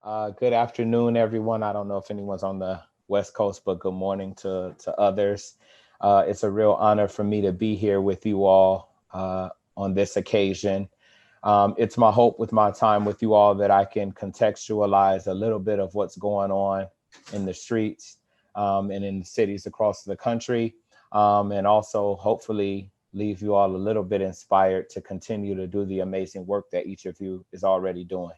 Good afternoon, everyone. I don't know if anyone's on the West Coast, but good morning to others. It's a real honor for me to be here with you all on this occasion. It's my hope with my time with you all that I can contextualize a little bit of what's going on in the streets and in the cities across the country, and also hopefully leave you all a little bit inspired to continue to do the amazing work that each of you is already doing.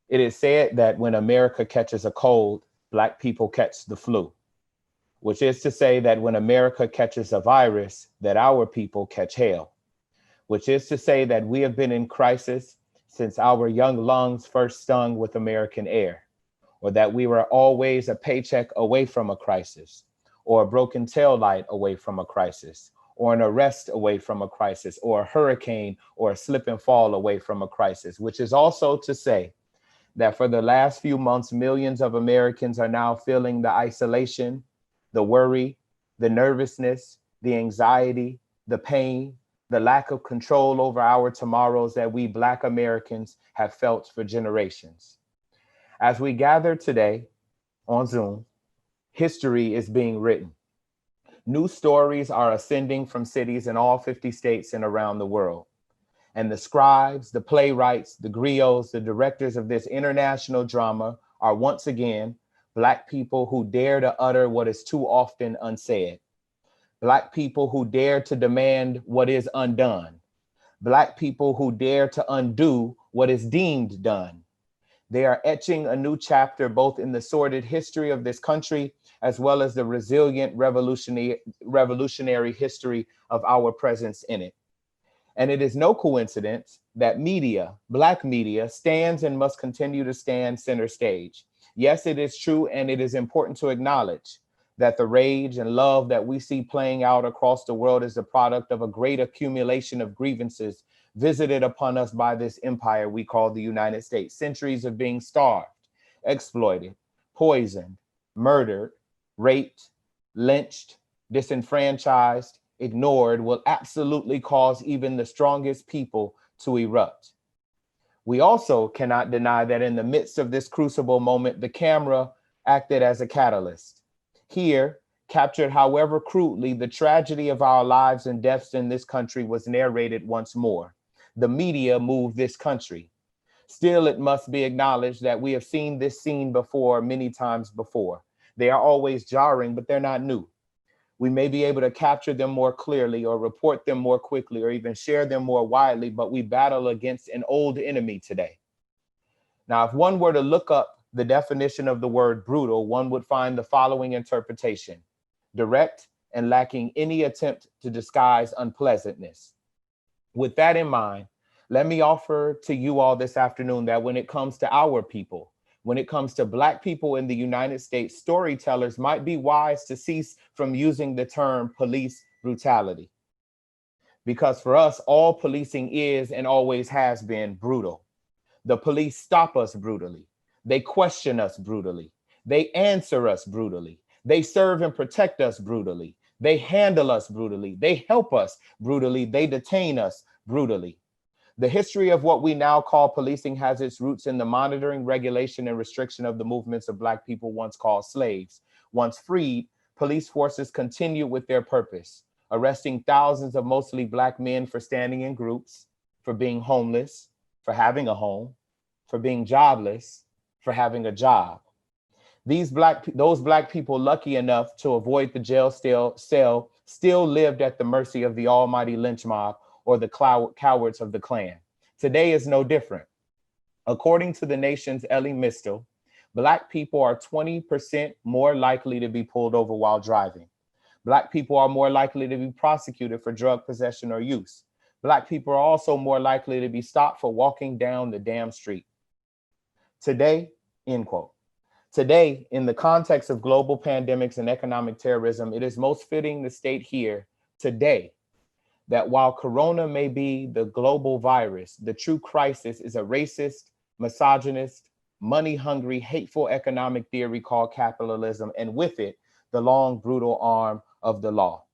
It is said that when America catches a cold, Black people catch the flu, which is to say that when America catches a virus, that our people catch hell, which is to say that we have been in crisis since our young lungs first stung with American air, or that we were always a paycheck away from a crisis, or a broken tail light away from a crisis, or an arrest away from a crisis, or a hurricane or a slip and fall away from a crisis, which is also to say that for the last few months, millions of Americans are now feeling the isolation, the worry, the nervousness, the anxiety, the pain, the lack of control over our tomorrows that we Black Americans have felt for generations. As we gather today on Zoom, history is being written. New stories are ascending from cities in all 50 states and around the world. And the scribes, the playwrights, the griots, the directors of this international drama are once again Black people who dare to utter what is too often unsaid. Black people who dare to demand what is undone. Black people who dare to undo what is deemed done. They are etching a new chapter both in the sordid history of this country as well as the resilient revolutionary history of our presence in it. And it is no coincidence that media, Black media, stands and must continue to stand center stage. Yes, it is true, and it is important to acknowledge that the rage and love that we see playing out across the world is the product of a great accumulation of grievances visited upon us by this empire we call the United States. Centuries of being starved, exploited, poisoned, murdered, raped, lynched, disenfranchised, ignored will absolutely cause even the strongest people to erupt. We also cannot deny that in the midst of this crucible moment, the camera acted as a catalyst. Here, captured however crudely, the tragedy of our lives and deaths in this country was narrated once more. The media moved this country. Still, it must be acknowledged that we have seen this scene before, many times before. They are always jarring, but they're not new. We may be able to capture them more clearly or report them more quickly or even share them more widely, but we battle against an old enemy today. Now, if one were to look up the definition of the word brutal, one would find the following interpretation: direct and lacking any attempt to disguise unpleasantness. With that in mind, let me offer to you all this afternoon that when it comes to our people, when it comes to Black people in the United States, storytellers might be wise to cease from using the term police brutality. Because for us, all policing is and always has been brutal. The police stop us brutally. They question us brutally. They answer us brutally. They serve and protect us brutally. They handle us brutally. They help us brutally. They detain us brutally. The history of what we now call policing has its roots in the monitoring, regulation, and restriction of the movements of Black people once called slaves. Once freed, police forces continued with their purpose, arresting thousands of mostly Black men for standing in groups, for being homeless, for having a home, for being jobless, for having a job. Those Black people lucky enough to avoid the jail cell still lived at the mercy of the almighty lynch mob or the cowards of the Klan. Today is no different. According to the nation's Ellie Mistel, Black people are 20% more likely to be pulled over while driving. Black people are more likely to be prosecuted for drug possession or use. Black people are also more likely to be stopped for walking down the damn street. Today, end quote. Today, in the context of global pandemics and economic terrorism, it is most fitting to state here today that while Corona may be the global virus, the true crisis is a racist, misogynist, money-hungry, hateful economic theory called capitalism, and with it, the long, brutal arm of the law.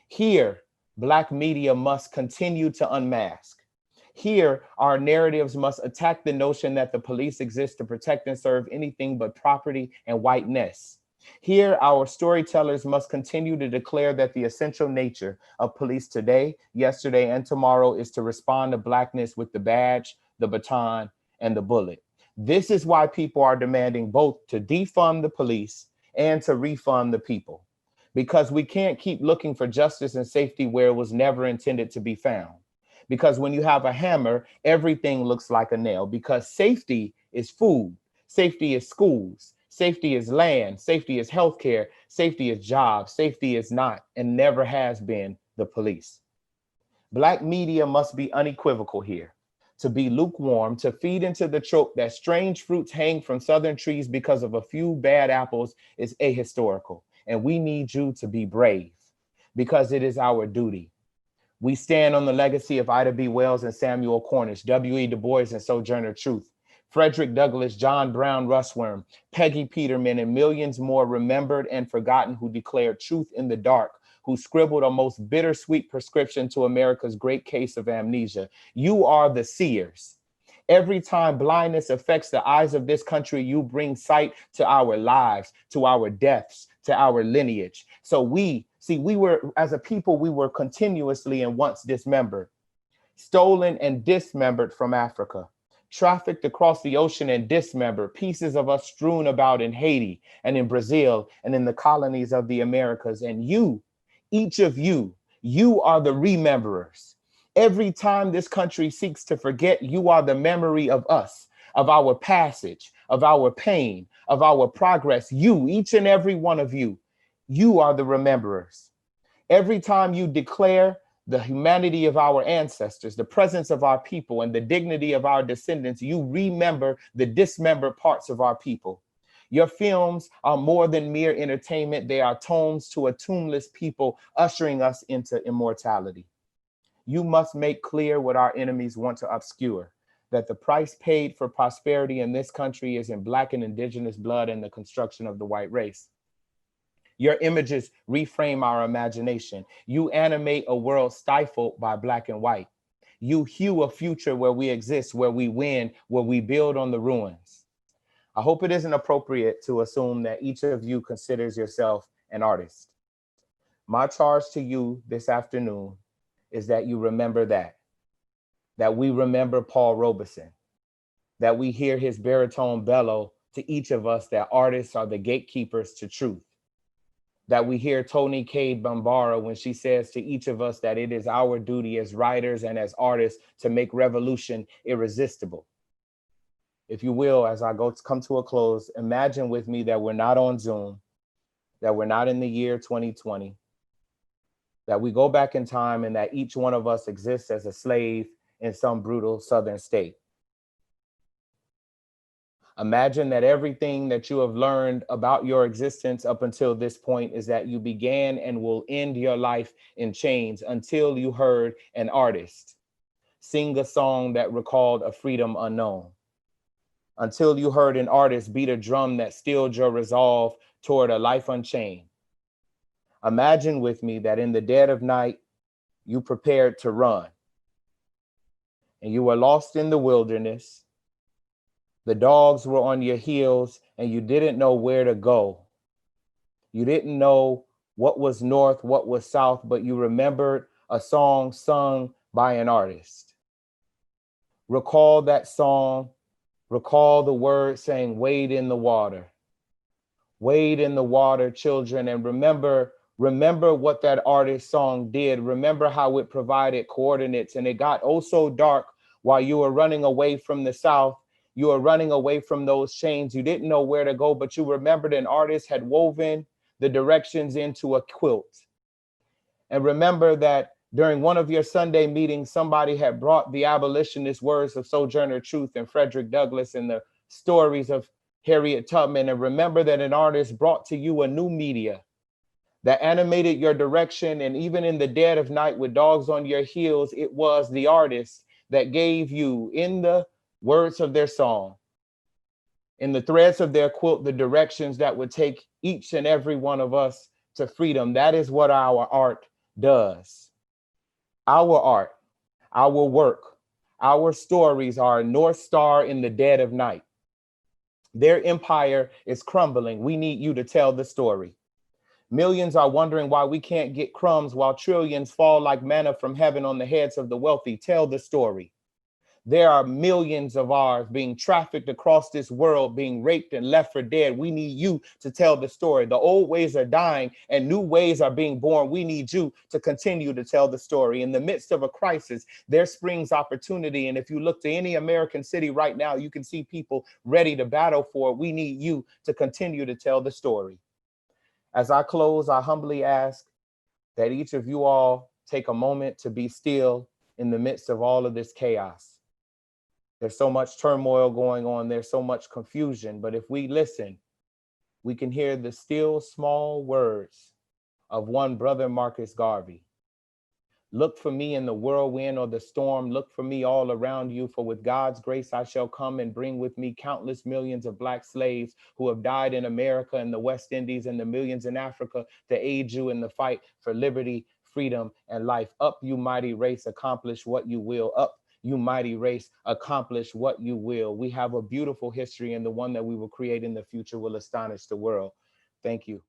Here, Black media must continue to unmask. Here, our narratives must attack the notion that the police exist to protect and serve anything but property and whiteness. Here, our storytellers must continue to declare that the essential nature of police today, yesterday, and tomorrow is to respond to Blackness with the badge, the baton, and the bullet. This is why people are demanding both to defund the police and to refund the people, because we can't keep looking for justice and safety where it was never intended to be found. Because when you have a hammer, everything looks like a nail, because safety is food, safety is schools, safety is land, safety is healthcare, safety is jobs, safety is not and never has been the police. Black media must be unequivocal here. To be lukewarm, to feed into the trope that strange fruits hang from southern trees because of a few bad apples is ahistorical. And we need you to be brave, because it is our duty. We stand on the legacy of Ida B. Wells and Samuel Cornish, W.E. Du Bois and Sojourner Truth, Frederick Douglass, John Brown Russwurm, Peggy Peterman, and millions more remembered and forgotten who declared truth in the dark, who scribbled a most bittersweet prescription to America's great case of amnesia. You are the seers. Every time blindness affects the eyes of this country, you bring sight to our lives, to our deaths, to our lineage. So we were, as a people, we were continuously and once dismembered, stolen and dismembered from Africa, trafficked across the ocean and dismembered, pieces of us strewn about in Haiti and in Brazil and in the colonies of the Americas. And you, each of you are the rememberers. Every time this country seeks to forget, you are the memory of us, of our passage, of our pain, of our progress. You, each and every one of you are the rememberers. Every time you declare the humanity of our ancestors, the presence of our people, and the dignity of our descendants, you remember the dismembered parts of our people. Your films are more than mere entertainment. They are tomes to a tombless people, ushering us into immortality. You must make clear what our enemies want to obscure, that the price paid for prosperity in this country is in Black and indigenous blood and the construction of the white race. Your images reframe our imagination. You animate a world stifled by Black and white. You hew a future where we exist, where we win, where we build on the ruins. I hope it isn't appropriate to assume that each of you considers yourself an artist. My charge to you this afternoon is that you remember that we remember Paul Robeson, that we hear his baritone bellow to each of us that artists are the gatekeepers to truth, that we hear Toni Cade Bambara when she says to each of us that it is our duty as writers and as artists to make revolution irresistible. If you will, as I come to a close, imagine with me that we're not on Zoom, that we're not in the year 2020, that we go back in time and that each one of us exists as a slave in some brutal Southern state. Imagine that everything that you have learned about your existence up until this point is that you began and will end your life in chains until you heard an artist sing a song that recalled a freedom unknown, until you heard an artist beat a drum that stilled your resolve toward a life unchained. Imagine with me that in the dead of night, you prepared to run and you were lost in the wilderness. The dogs were on your heels and you didn't know where to go. You didn't know what was north, what was south, but you remembered a song sung by an artist. Recall that song, recall the words saying, "Wade in the water. Wade in the water, children," and remember what that artist song did. Remember how it provided coordinates and it got oh so dark while you were running away from the South. You were running away from those chains. You didn't know where to go, but you remembered an artist had woven the directions into a quilt. And remember that during one of your Sunday meetings, somebody had brought the abolitionist words of Sojourner Truth and Frederick Douglass and the stories of Harriet Tubman. And remember that an artist brought to you a new media that animated your direction. And even in the dead of night with dogs on your heels, it was the artist that gave you, in the words of their song, in the threads of their quilt, the directions that would take each and every one of us to freedom. That is what our art does. Our art, our work, Our stories are a North Star in the dead of night. Their empire is crumbling. We need you to tell the story. Millions are wondering why we can't get crumbs while trillions fall like manna from heaven on the heads of the wealthy. Tell the story. There are millions of ours being trafficked across this world, being raped and left for dead. We need you to tell the story. The old ways are dying and new ways are being born. We need you to continue to tell the story. In the midst of a crisis, there springs opportunity. And if you look to any American city right now, you can see people ready to battle for it. We need you to continue to tell the story. As I close, I humbly ask that each of you all take a moment to be still in the midst of all of this chaos. There's so much turmoil going on. There's so much confusion. But if we listen, we can hear the still small words of one brother, Marcus Garvey. Look for me in the whirlwind or the storm. Look for me all around you. For with God's grace, I shall come and bring with me countless millions of Black slaves who have died in America and the West Indies and the millions in Africa to aid you in the fight for liberty, freedom, and life. Up, you mighty race, accomplish what you will. Up, you mighty race, accomplish what you will. We have a beautiful history, and the one that we will create in the future will astonish the world. Thank you.